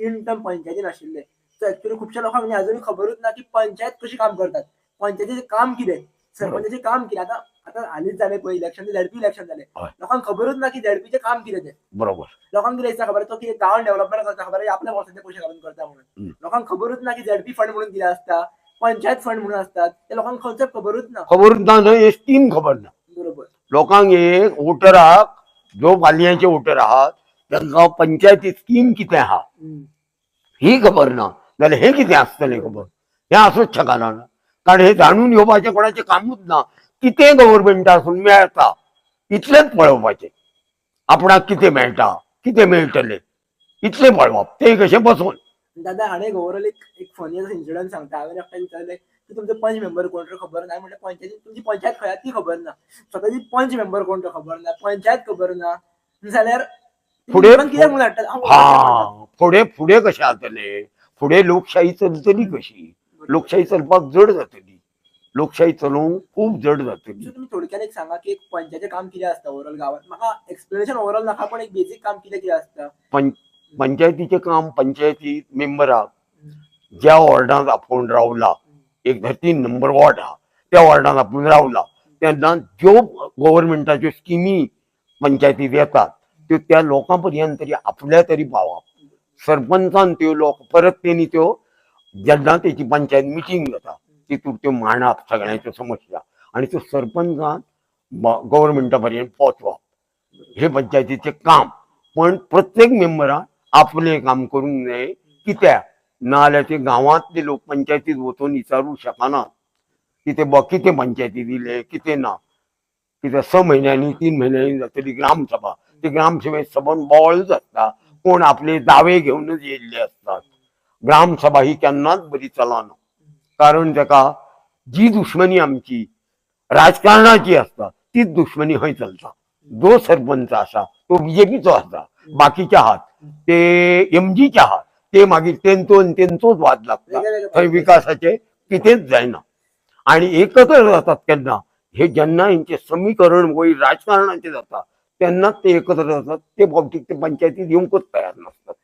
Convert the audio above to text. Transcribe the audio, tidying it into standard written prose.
3 term पंचायतीन आशिल्ले. So actually खुबश्या लोकांक अजूनही खबरूच ना की पंचायत कशी काम करतात, पंचायतीचें काम कितें, सरपंचाचें काम कितें. आता हालींच जालें पळय इलेक्शन, झेडपी इलेक्शन जालें. लोकांक खबरूच ना की झेडपीचें काम कितें तें. बरोबर. लोकांक कितें दिसता खबर, तो कितें गांवांत डेव्हलपमेंट करता खबर, आपल्या वर्साचे पयशे घालून करता म्हणून. लोकांक खबरूच ना की झेडपी फंड म्हणून कितें आसता, पंचायत फंड म्हणून असतात, ते लोकांक कन्सेप्ट खबरूच ना. न्हय, स्कीम खबर ना. बरोबर. लोकांक एक वोटराक, जो बालयांचे वोटर आहात तांकां पंचायती स्कीम कितें आहा ही खबर ना जाल्यार हे कितें आसतलें खबर, हें आसूच शकना. कारण हे जाणून घेवपाचें कोणाचें कामूच ना. कितें गव्हर्मेंटासून मेळटा इतलेंच पळोवपाचें. आपणाक कितें मेळटा, कितें मेळटलें इतलें पळोवप, तें कशें बसून. दादा हाणे ओवरऑल एक फनी इन्सिडंट सांगता. हांवें एकट्याक विचारलें की तुमचो पंच मेंबर कोण तो खबर ना. म्हणलें पंचायतीन तुमची पंचायत खंय ती खबर ना. स्वताची पंच मेंबर कोण तो खबर ना, पंचायत खबर ना, जाल्यार फुडें कित्याक म्हणून हाडटात. फुडें फुडें कशें जातलें, फुडें लोकशाही चलतली कशी, लोकशाही चलपाक जड जातली, लोकशाही चलोवंक खूब जड जातली. तुम्ही थोडक्यात एक सांगा की एक पंचायतीचें काम कितें आसता ओवरऑल गांवांत. म्हाका एक्सप्लेनेशन ओवरऑल नाका, पण एक बेसीक काम कितें कितें आसता. पंचायतीचें काम, पंचायती मेंबराक ज्या वॉर्डांत आपूण रावला, एक 3 नंबर वॉर्ड आहा त्या वॉर्डांत आपूण रावला, तेन्ना ज्यो गव्हर्मेंटाच्यो स्किमी पंचायतीत येतात त्यो त्या लोकां पर्यंत तरी आपल्या तरी पावप. सरपंचान त्यो लोक परत तेणी त्यो जेन्ना तेची पंचायत मिटींग जाता तितूंत त्यो मांडप सगळ्यांच्यो समस्या, आनी त्यो सरपंचान गव्हर्मेंटा पर्यंत पोचवप, हे पंचायतीचें काम. पण प्रत्येक मेंबरान आपलें काम करूंक जाय. कित्याक नाजाल्यार ते गांवांतले लोक पंचायतीत वचून विचारूंक शकनात कितें पंचायती दिले कितें ना. कित्याक 6 म्हयन्यांनी 3 म्हयन्यांनी जातली ग्रामसभा, ते ग्रामसभेत सबन बोवाळूच आसता, कोण आपले दावे घेवनच येयल्ले आसतात. ग्रामसभा ही केन्नाच बरी चलना, कारण ताका जी दुश्मनी आमची राजकारणाची आसता तीच दुश्मनी हय चलता. जो सरपंच आसा तो बीजेपीचो आसा, बाकीचे आहात ते एमजीचे आहात, ते मागीर तेंचोच वाद लागता, थंय विकासाचे कितेंच जायना. आणि एकत्र जातात केन्ना, हे जेन्ना हेंचे समीकरण वयर राजकारणाचे जाता तेन्नाच ते एकत्र जातात. ते फावटी ते पंचायतीत येवंकच तयार नासतात.